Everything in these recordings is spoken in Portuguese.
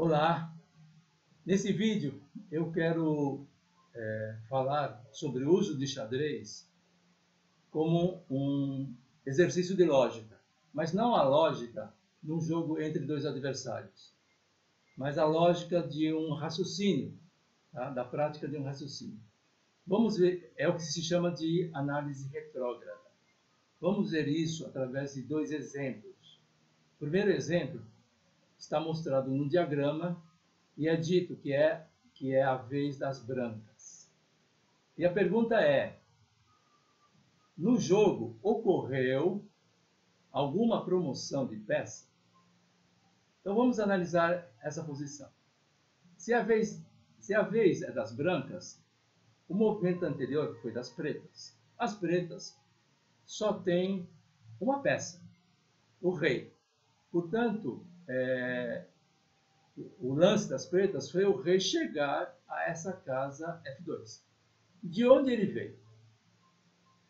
Olá, nesse vídeo eu quero falar sobre o uso de xadrez como um exercício de lógica, mas não a lógica num jogo entre dois adversários, mas a lógica de um raciocínio, tá? Da prática de um raciocínio. Vamos ver, é o que se chama de análise retrógrada. Vamos ver isso através de dois exemplos. O primeiro exemplo está mostrado no diagrama e é dito que é a vez das brancas. E a pergunta é: no jogo ocorreu alguma promoção de peça? Então vamos analisar essa posição. Se a vez é das brancas, o movimento anterior foi das pretas. As pretas só têm uma peça, o rei. Portanto, o lance das pretas foi o rei chegar a essa casa F2. De onde ele veio?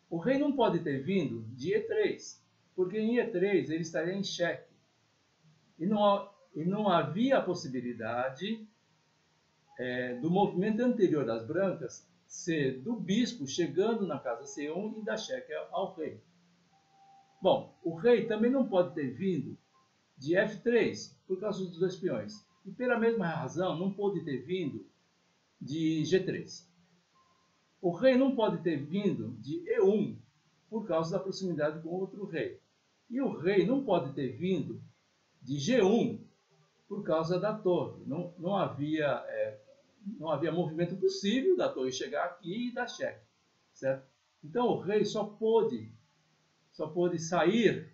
O rei não pode ter vindo de E3, porque em E3 ele estaria em xeque. E não havia a possibilidade do movimento anterior das brancas ser do bispo chegando na casa C1 e dar xeque ao rei. Bom, o rei também não pode ter vindo de F3 por causa dos dois peões. E pela mesma razão não pode ter vindo de G3. O rei não pode ter vindo de E1 por causa da proximidade com outro rei. E o rei não pode ter vindo de G1 por causa da torre. Não havia movimento possível da torre chegar aqui e dar cheque, certo? Então o rei só pôde sair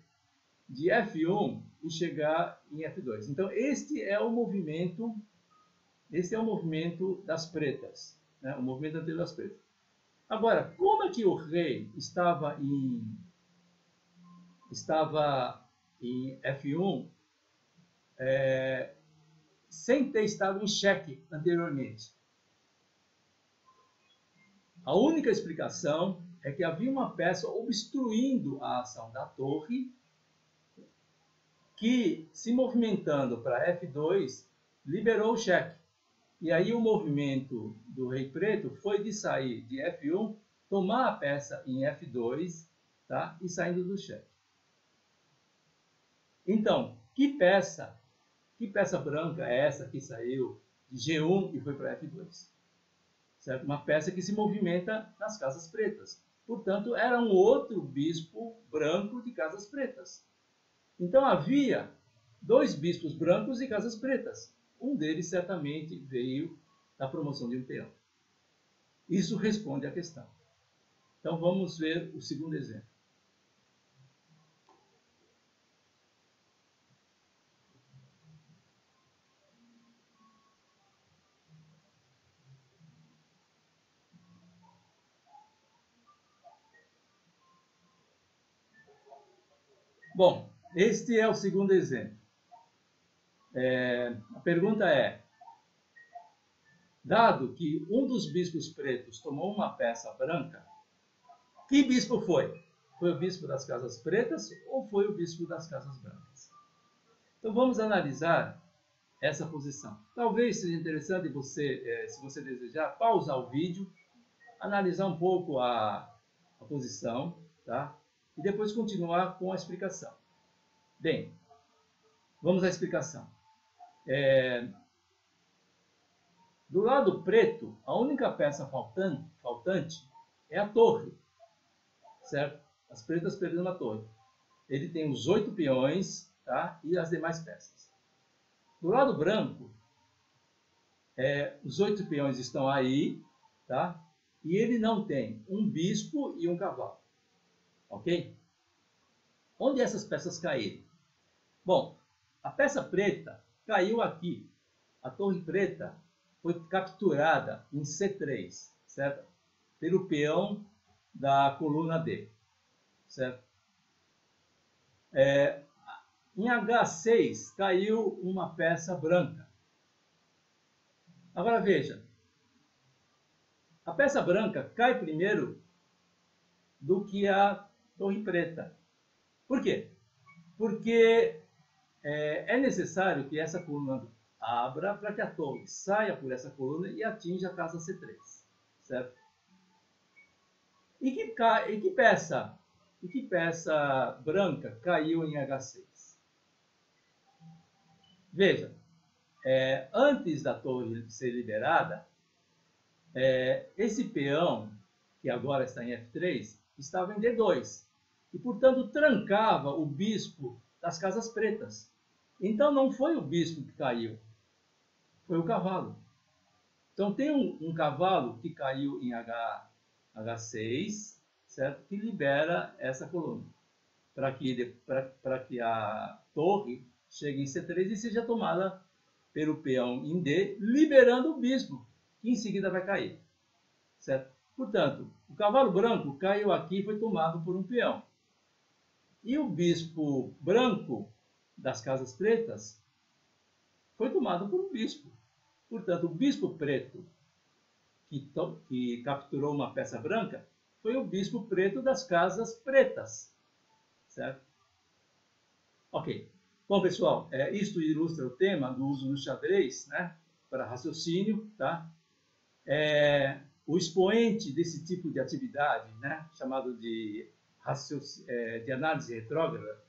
de F1 e chegar em F2. Então este é o movimento das pretas, né? O movimento anterior das pretas. Agora, como é que o rei estava em F1 sem ter estado em xeque anteriormente? A única explicação é que havia uma peça obstruindo a ação da torre que, se movimentando para F2, liberou o xeque. E aí o movimento do rei preto foi de sair de F1, tomar a peça em F2, tá? E saindo do xeque. Então, que peça branca é essa que saiu de G1 e foi para F2? Certo? Uma peça que se movimenta nas casas pretas. Portanto, era um outro bispo branco de casas pretas. Então havia dois bispos brancos de casas pretas. Um deles certamente veio da promoção de um peão. Isso responde à questão. Então vamos ver o segundo exemplo. Bom, este é o segundo exemplo. A pergunta é: dado que um dos bispos pretos tomou uma peça branca, que bispo foi? Foi o bispo das casas pretas ou foi o bispo das casas brancas? Então vamos analisar essa posição. Talvez seja interessante você, se você desejar, pausar o vídeo, analisar um pouco a posição, tá? E depois continuar com a explicação. Bem, vamos à explicação. Do lado preto, a única peça faltante é a torre, certo? As pretas perderam a torre. Ele tem os 8 peões, tá? E as demais peças. Do lado branco, os 8 peões estão aí, tá? E ele não tem um bispo e um cavalo, ok? Onde essas peças caíram? Bom, a peça preta caiu aqui. A torre preta foi capturada em C3, certo? Pelo peão da coluna D, certo? Em H6 caiu uma peça branca. Agora veja, a peça branca cai primeiro do que a torre preta. Por quê? Porque é necessário que essa coluna abra para que a torre saia por essa coluna e atinja a casa C3, certo? E que peça branca caiu em H6? Veja, antes da torre ser liberada, esse peão, que agora está em F3, estava em D2, e, portanto, trancava o bispo das casas pretas. Então, não foi o bispo que caiu, foi o cavalo. Então, tem um cavalo que caiu em H6, certo? Que libera essa coluna, para que a torre chegue em C3 e seja tomada pelo peão em D, liberando o bispo, que em seguida vai cair, certo? Portanto, o cavalo branco caiu aqui e foi tomado por um peão. E o bispo branco das casas pretas foi tomado por um bispo. Portanto, o bispo preto que capturou uma peça branca foi o bispo preto das casas pretas, certo? Ok. Bom, pessoal, isto ilustra o tema do uso do xadrez, né, para raciocínio, tá? O expoente desse tipo de atividade, né, chamado de análise retrógrada,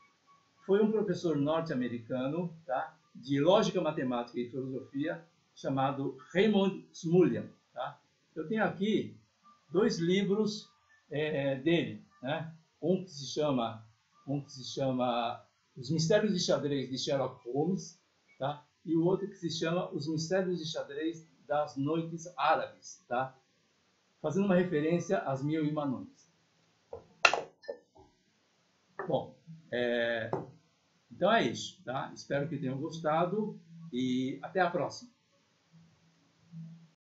foi um professor norte-americano, tá, de lógica matemática e filosofia, chamado Raymond Smullyan. Tá? Eu tenho aqui 2 livros dele, né? Um que se chama Os Mistérios de Xadrez de Sherlock Holmes, tá? E o outro que se chama Os Mistérios de Xadrez das Noites Árabes, tá? Fazendo uma referência às Mil e Uma Noites. Bom, então é isso, tá? Espero que tenham gostado e até a próxima.